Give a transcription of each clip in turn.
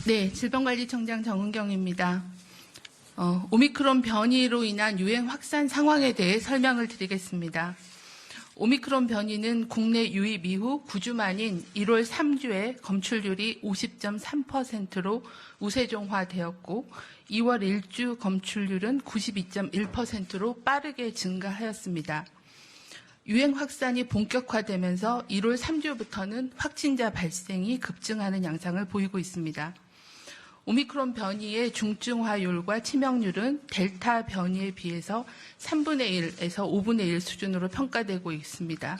네, 질병관리청장 정은경입니다. 오미크론 변이로 인한 유행 확산 상황에 대해 설명을 드리겠습니다. 오미크론 변이는 국내 유입 이후 9주 만인 1월 3주에 검출률이 50.3%로 우세종화되었고 2월 1주 검출률은 92.1%로 빠르게 증가하였습니다. 유행 확산이 본격화되면서 1월 3주부터는 확진자 발생이 급증하는 양상을 보이고 있습니다. 오미크론 변이의 중증화율과 치명률은 델타 변이에 비해서 3분의 1에서 5분의 1 수준으로 평가되고 있습니다.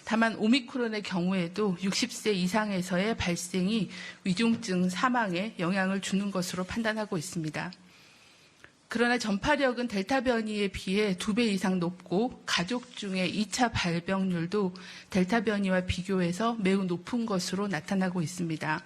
다만 오미크론의 경우에도 60세 이상에서의 발생이 위중증 사망에 영향을 주는 것으로 판단하고 있습니다. 그러나 전파력은 델타 변이에 비해 2배 이상 높고 가족 중에 2차 발병률도 델타 변이와 비교해서 매우 높은 것으로 나타나고 있습니다.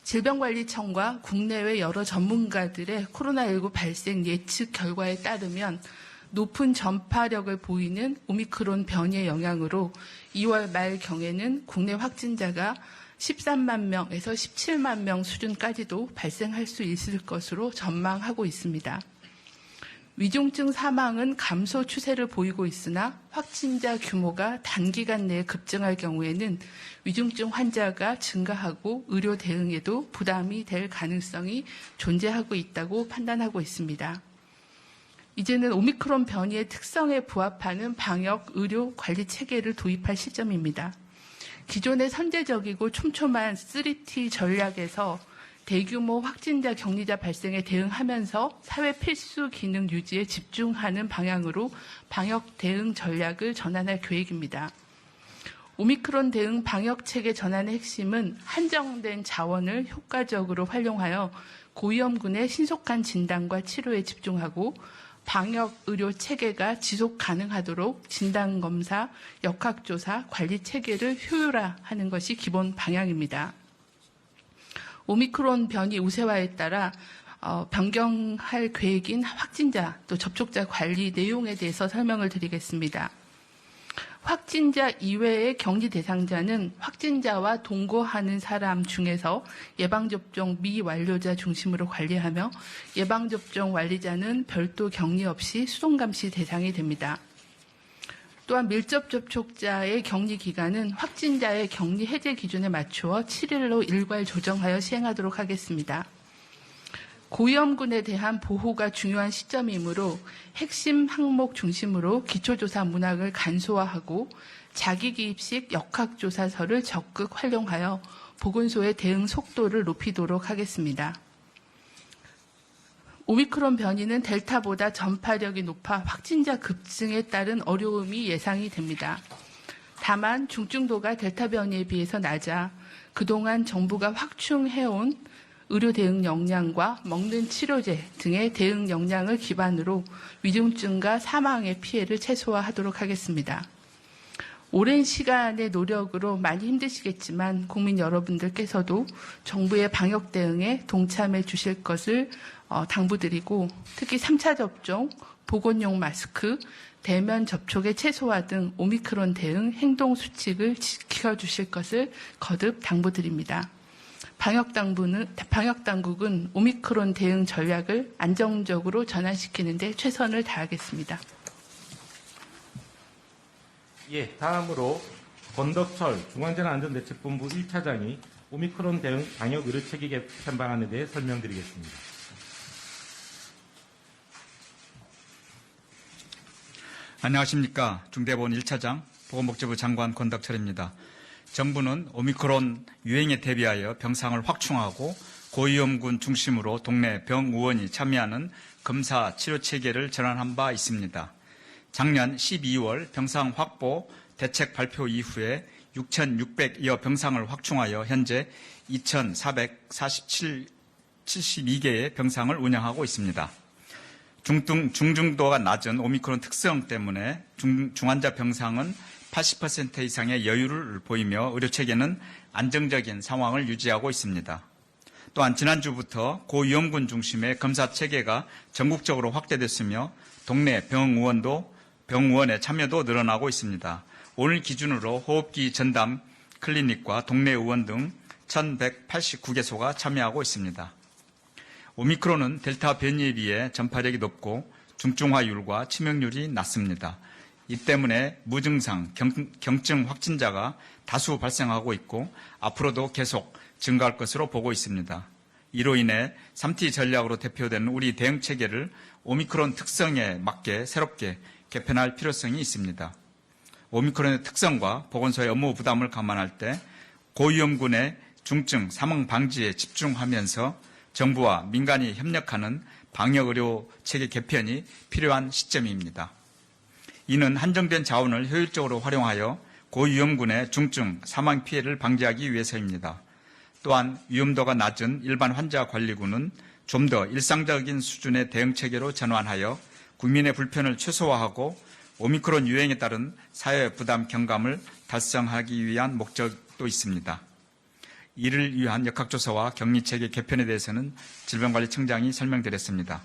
질병관리청과 국내외 여러 전문가들의 코로나19 발생 예측 결과에 따르면 높은 전파력을 보이는 오미크론 변이의 영향으로 2월 말경에는 국내 확진자가 13만 명에서 17만 명 수준까지도 발생할 수 있을 것으로 전망하고 있습니다. 위중증 사망은 감소 추세를 보이고 있으나 확진자 규모가 단기간 내에 급증할 경우에는 위중증 환자가 증가하고 의료 대응에도 부담이 될 가능성이 존재하고 있다고 판단하고 있습니다. 이제는 오미크론 변이의 특성에 부합하는 방역 의료 관리 체계를 도입할 시점입니다. 기존의 선제적이고 촘촘한 3T 전략에서 대규모 확진자 격리자 발생에 대응하면서 사회 필수 기능 유지에 집중하는 방향으로 방역 대응 전략을 전환할 계획입니다. 오미크론 대응 방역 체계 전환의 핵심은 한정된 자원을 효과적으로 활용하여 고위험군의 신속한 진단과 치료에 집중하고 방역 의료 체계가 지속 가능하도록 진단검사, 역학조사, 관리 체계를 효율화하는 것이 기본 방향입니다. 오미크론 변이 우세화에 따라 변경할 계획인 확진자 또 접촉자 관리 내용에 대해서 설명을 드리겠습니다. 확진자 이외의 격리 대상자는 확진자와 동거하는 사람 중에서 예방접종 미완료자 중심으로 관리하며 예방접종 완료자는 별도 격리 없이 수동감시 대상이 됩니다. 또한 밀접 접촉자의 격리 기간은 확진자의 격리 해제 기준에 맞추어 7일로 일괄 조정하여 시행하도록 하겠습니다. 고위험군에 대한 보호가 중요한 시점이므로 핵심 항목 중심으로 기초조사 문항을 간소화하고 자기기입식 역학조사서를 적극 활용하여 보건소의 대응 속도를 높이도록 하겠습니다. 오미크론 변이는 델타보다 전파력이 높아 확진자 급증에 따른 어려움이 예상이 됩니다. 다만 중증도가 델타 변이에 비해서 낮아 그동안 정부가 확충해온 의료 대응 역량과 먹는 치료제 등의 대응 역량을 기반으로 위중증과 사망의 피해를 최소화하도록 하겠습니다. 오랜 시간의 노력으로 많이 힘드시겠지만 국민 여러분들께서도 정부의 방역 대응에 동참해 주실 것을 당부드리고 특히 3차 접종, 보건용 마스크, 대면 접촉의 최소화 등 오미크론 대응 행동 수칙을 지켜주실 것을 거듭 당부드립니다. 방역당국은 오미크론 대응 전략을 안정적으로 전환시키는 데 최선을 다하겠습니다. 예, 다음으로 권덕철 중앙재난안전대책본부 1차장이 오미크론 대응 방역 의료체계 개편 방안에 대해 설명드리겠습니다. 안녕하십니까. 중대본 1차장 보건복지부 장관 권덕철입니다. 정부는 오미크론 유행에 대비하여 병상을 확충하고 고위험군 중심으로 동네 병의원이 참여하는 검사 치료 체계를 전환한 바 있습니다. 작년 12월 병상 확보 대책 발표 이후에 6,600여 병상을 확충하여 현재 2,472개의 병상을 운영하고 있습니다. 중증도가 낮은 오미크론 특성 때문에 중환자 병상은 80% 이상의 여유를 보이며 의료체계는 안정적인 상황을 유지하고 있습니다. 또한 지난주부터 고위험군 중심의 검사체계가 전국적으로 확대됐으며 동네 병의원의 참여도 늘어나고 있습니다. 오늘 기준으로 호흡기 전담 클리닉과 동네 의원 등 1189개소가 참여하고 있습니다. 오미크론은 델타 변이에 비해 전파력이 높고 중증화율과 치명률이 낮습니다. 이 때문에 무증상, 경증 확진자가 다수 발생하고 있고 앞으로도 계속 증가할 것으로 보고 있습니다. 이로 인해 3T 전략으로 대표되는 우리 대응 체계를 오미크론 특성에 맞게 새롭게 개편할 필요성이 있습니다. 오미크론의 특성과 보건소의 업무 부담을 감안할 때 고위험군의 중증 사망 방지에 집중하면서 정부와 민간이 협력하는 방역의료 체계 개편이 필요한 시점입니다. 이는 한정된 자원을 효율적으로 활용하여 고위험군의 중증 사망 피해를 방지하기 위해서입니다. 또한 위험도가 낮은 일반 환자 관리군은 좀 더 일상적인 수준의 대응 체계로 전환하여 국민의 불편을 최소화하고 오미크론 유행에 따른 사회 부담 경감을 달성하기 위한 목적도 있습니다. 이를 위한 역학조사와 격리체계 개편에 대해서는 질병관리청장이 설명드렸습니다.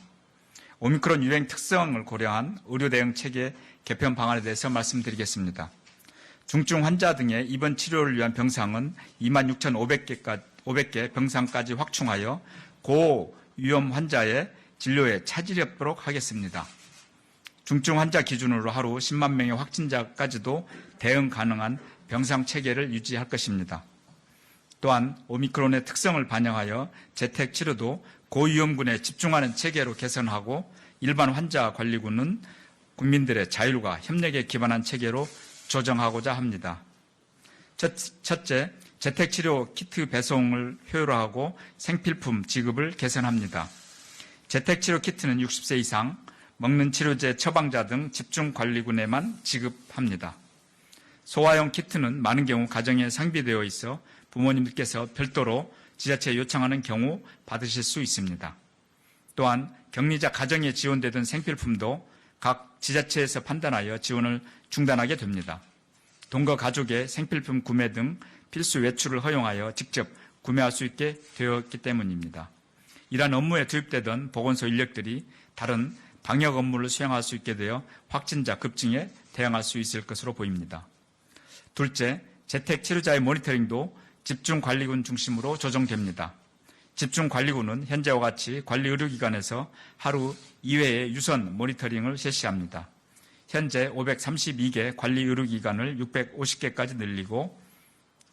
오미크론 유행 특성을 고려한 의료 대응 체계 개편 방안에 대해서 말씀드리겠습니다. 중증 환자 등의 입원 치료를 위한 병상은 26,500개 병상까지 확충하여 고위험 환자의 진료에 차질이 없도록 하겠습니다. 중증 환자 기준으로 하루 10만 명의 확진자까지도 대응 가능한 병상 체계를 유지할 것입니다. 또한 오미크론의 특성을 반영하여 재택 치료도 고위험군에 집중하는 체계로 개선하고 일반 환자 관리군은 국민들의 자율과 협력에 기반한 체계로 조정하고자 합니다. 첫째, 재택치료 키트 배송을 효율화하고 생필품 지급을 개선합니다. 재택치료 키트는 60세 이상, 먹는 치료제 처방자 등 집중관리군에만 지급합니다. 소화용 키트는 많은 경우 가정에 상비되어 있어 부모님들께서 별도로 지자체에 요청하는 경우 받으실 수 있습니다. 또한 격리자 가정에 지원되던 생필품도 각 지자체에서 판단하여 지원을 중단하게 됩니다. 동거 가족의 생필품 구매 등 필수 외출을 허용하여 직접 구매할 수 있게 되었기 때문입니다. 이러한 업무에 투입되던 보건소 인력들이 다른 방역 업무를 수행할 수 있게 되어 확진자 급증에 대응할 수 있을 것으로 보입니다. 둘째, 재택 치료자의 모니터링도 집중관리군 중심으로 조정됩니다. 집중관리군은 현재와 같이 관리의료기관에서 하루 2회의 유선 모니터링을 실시합니다. 현재 532개 관리의료기관을 650개까지 늘리고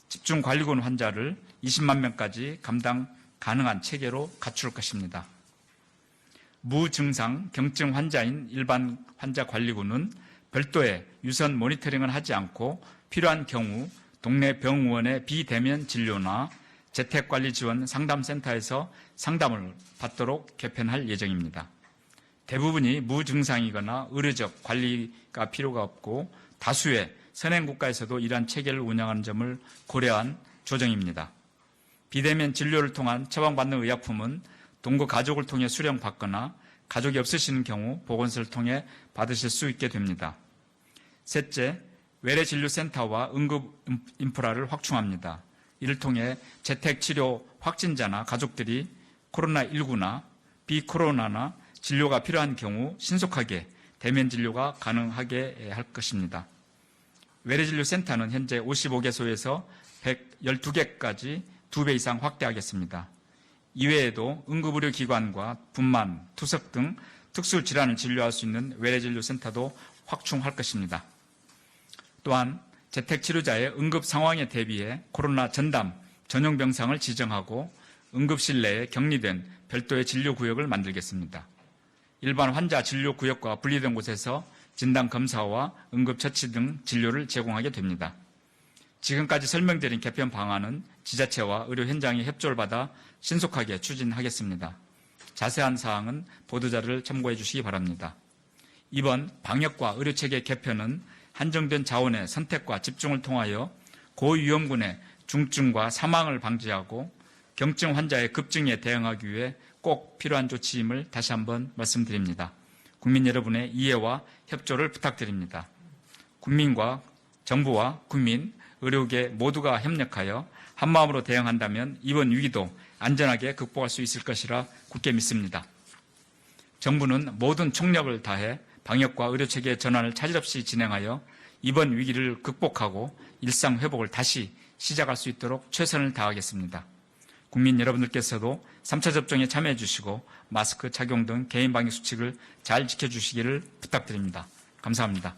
집중관리군 환자를 20만 명까지 감당 가능한 체계로 갖출 것입니다. 무증상 경증 환자인 일반 환자 관리군은 별도의 유선 모니터링을 하지 않고 필요한 경우 동네 병원의 비대면 진료나 재택관리지원 상담센터에서 상담을 받도록 개편할 예정입니다. 대부분이 무증상이거나 의료적 관리가 필요가 없고 다수의 선행국가에서도 이러한 체계를 운영하는 점을 고려한 조정입니다. 비대면 진료를 통한 처방받는 의약품은 동거 가족을 통해 수령받거나 가족이 없으신 경우 보건소를 통해 받으실 수 있게 됩니다. 셋째, 외래진료센터와 응급인프라를 확충합니다. 이를 통해 재택치료 확진자나 가족들이 코로나19나 비코로나나 진료가 필요한 경우 신속하게 대면 진료가 가능하게 할 것입니다. 외래진료센터는 현재 55개소에서 112개까지 2배 이상 확대하겠습니다. 이외에도 응급의료기관과 분만, 투석 등 특수질환을 진료할 수 있는 외래진료센터도 확충할 것입니다. 또한 재택치료자의 응급 상황에 대비해 코로나 전담 전용 병상을 지정하고 응급실 내에 격리된 별도의 진료구역을 만들겠습니다. 일반 환자 진료구역과 분리된 곳에서 진단검사와 응급처치 등 진료를 제공하게 됩니다. 지금까지 설명드린 개편 방안은 지자체와 의료 현장의 협조를 받아 신속하게 추진하겠습니다. 자세한 사항은 보도자료를 참고해 주시기 바랍니다. 이번 방역과 의료체계 개편은 한정된 자원의 선택과 집중을 통하여 고위험군의 중증과 사망을 방지하고 경증 환자의 급증에 대응하기 위해 꼭 필요한 조치임을 다시 한번 말씀드립니다. 국민 여러분의 이해와 협조를 부탁드립니다. 국민과 정부와 국민, 의료계 모두가 협력하여 한마음으로 대응한다면 이번 위기도 안전하게 극복할 수 있을 것이라 굳게 믿습니다. 정부는 모든 총력을 다해 방역과 의료체계의 전환을 차질 없이 진행하여 이번 위기를 극복하고 일상 회복을 다시 시작할 수 있도록 최선을 다하겠습니다. 국민 여러분들께서도 3차 접종에 참여해 주시고 마스크 착용 등 개인 방역 수칙을 잘 지켜주시기를 부탁드립니다. 감사합니다.